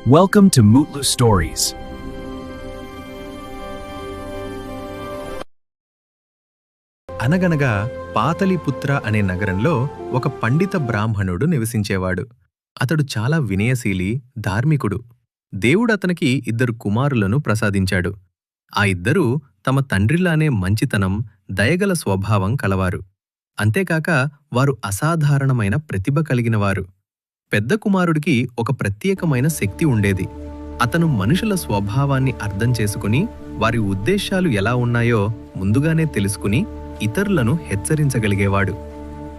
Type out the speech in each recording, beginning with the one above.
Welcome to Mutlu Stories. అనగనగా పాతలిపుత్ర అనే నగరంలో ఒక పండిత బ్రాహ్మణుడు నివసించేవాడు. అతడు చాలా వినయశీలి, ధార్మికుడు. దేవుడతనికి 2 కుమారులను ప్రసాదించాడు. ఆ ఇద్దరూ తమ తండ్రిలానే మంచితనం, దయగల స్వభావం కలవారు. అంతేకాక వారు అసాధారణమైన ప్రతిభ కలిగినవారు. పెద్ద కుమారుడికి ఒక ప్రత్యేకమైన శక్తి ఉండేది. అతను మనుషుల స్వభావాన్ని అర్థం చేసుకుని వారి ఉద్దేశాలు ఎలా ఉన్నాయో ముందుగానే తెలుసుకుని ఇతరులను హెచ్చరించగలిగేవాడు.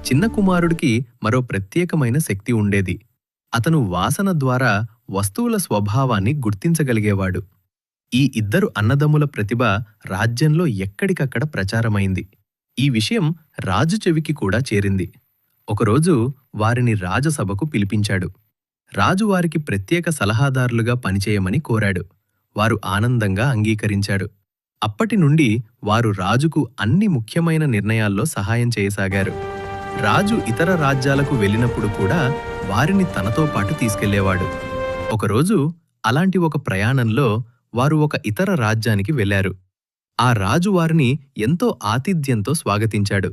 చిన్న కుమారుడికి మరో ప్రత్యేకమైన శక్తి ఉండేది. అతను వాసన ద్వారా వస్తువుల స్వభావాన్ని గుర్తించగలిగేవాడు. ఈ 2 అన్నదమ్ముల ప్రతిభ రాజ్యంలో ఎక్కడికక్కడ ప్రచారమైంది. ఈ విషయం రాజు చెవికి కూడా చేరింది. ఒకరోజు వారిని రాజసభకు పిలిపించాడు. రాజు వారికి ప్రత్యేక సలహాదారులుగా పనిచేయమని కోరాడు. వారు ఆనందంగా అంగీకరించాడు. అప్పటి నుండి వారు రాజుకు అన్ని ముఖ్యమైన నిర్ణయాల్లో సహాయం చేయసాగారు. రాజు ఇతర రాజ్యాలకు వెళ్ళినప్పుడు కూడా వారిని తనతో పాటు తీసుకెళ్లేవాడు. ఒకరోజు అలాంటి ఒక ప్రయాణంలో వారు ఒక ఇతర రాజ్యానికి వెళ్లారు. ఆ రాజు వారిని ఎంతో ఆతిథ్యంతో స్వాగతించాడు.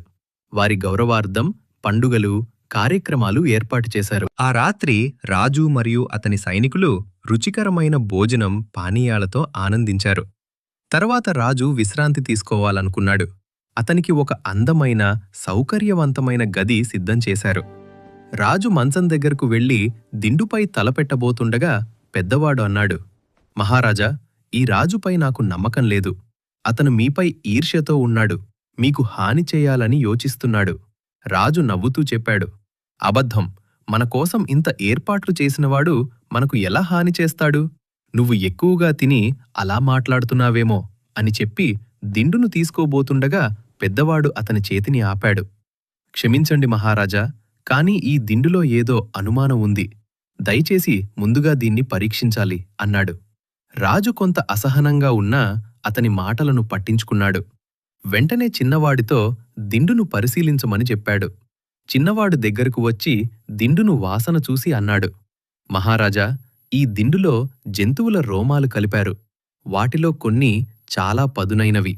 వారి గౌరవార్థం పండుగలు, కార్యక్రమాలు ఏర్పాటు చేశారు. ఆ రాత్రి రాజు మరియు అతని సైనికులు రుచికరమైన భోజనం, పానీయాలతో ఆనందించారు. తర్వాత రాజు విశ్రాంతి తీసుకోవాలనుకున్నాడు. అతనికి ఒక అందమైన, సౌకర్యవంతమైన గది సిద్ధం చేశారు. రాజు మంచం దగ్గరకు వెళ్లి దిండుపై తలపెట్టబోతుండగా పెద్దవాడు అన్నాడు, మహారాజా, ఈ రాజుపై నాకు నమ్మకం లేదు. అతను మీపై ఈర్ష్యతో ఉన్నాడు. మీకు హాని చేయాలని యోచిస్తున్నాడు. రాజు నవ్వుతూ చెప్పాడు, అబద్ధం. మన కోసం ఇంత ఏర్పాట్లు చేసినవాడు మనకు ఎలా హాని చేస్తాడు? నువ్వు ఎక్కువగా తిని అలా మాట్లాడుతున్నావేమో అని చెప్పి దిండును తీసుకోబోతుండగా పెద్దవాడు అతని చేతిని ఆపాడు. క్షమించండి మహారాజా, కాని ఈ దిండులో ఏదో అనుమానం ఉంది. దయచేసి ముందుగా దీన్ని పరీక్షించాలి అన్నాడు. రాజు కొంత అసహనంగా ఉన్నా అతని మాటలను పట్టించుకున్నాడు. వెంటనే చిన్నవాడితో దిండును పరిశీలించమని చెప్పాడు. చిన్నవాడు దగ్గరకు వచ్చి దిండును వాసన చూసి అన్నాడు, మహారాజా, ఈ దిండులో జంతువుల రోమాలు కలిపారు. వాటిలో కొన్ని చాలా పదునైనవి.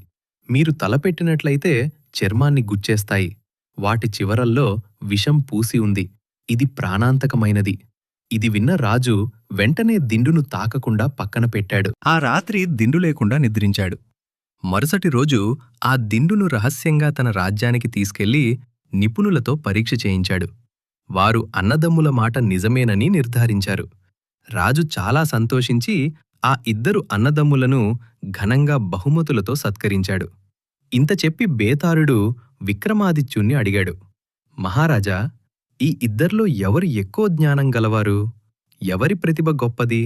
మీరు తలపెట్టినట్లయితే చర్మాన్ని గుచ్చేస్తాయి. వాటి చివరల్లో విషం పూసి ఉంది. ఇది ప్రాణాంతకమైనది. ఇది విన్న రాజు వెంటనే దిండును తాకకుండా పక్కన పెట్టాడు. ఆ రాత్రి దిండు లేకుండా నిద్రించాడు. మరుసటి రోజు ఆ దిండును రహస్యంగా తన రాజ్యానికి తీసుకెళ్లి నిపుణులతో పరీక్ష చేయించాడు. వారు అన్నదమ్ముల మాట నిజమేనని నిర్ధారించారు. రాజు చాలా సంతోషించి ఆ 2 అన్నదమ్ములను ఘనంగా బహుమతులతో సత్కరించాడు. ఇంత చెప్పి బేతాళుడు విక్రమాదిత్యుణ్ణి అడిగాడు, మహారాజా, ఈ 2లో ఎవరు ఎక్కువ జ్ఞానం గలవారు? ఎవరి ప్రతిభ గొప్పది?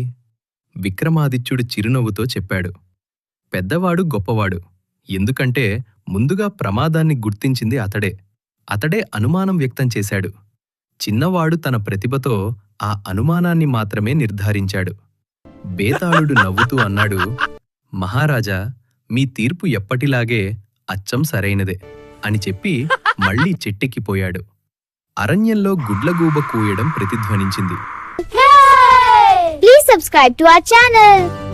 విక్రమాదిత్యుడు చిరునవ్వుతో చెప్పాడు, పెద్దవాడు గొప్పవాడు. ఎందుకంటే ముందుగా ప్రమాదాన్ని గుర్తించింది అతడే అనుమానం వ్యక్తం చేశాడు. చిన్నవాడు తన ప్రతిభతో ఆ అనుమానాన్ని మాత్రమే నిర్ధారించాడు. బేతాళుడు నవ్వుతూ అన్నాడు, మహారాజా, మీ తీర్పు ఎప్పటిలాగే అచ్చం సరైనదే అని చెప్పి మళ్లీ చెట్టెక్కిపోయాడు. అరణ్యంలో గుడ్లగూబ కూయడం ప్రతిధ్వనించింది. Please subscribe to our channel.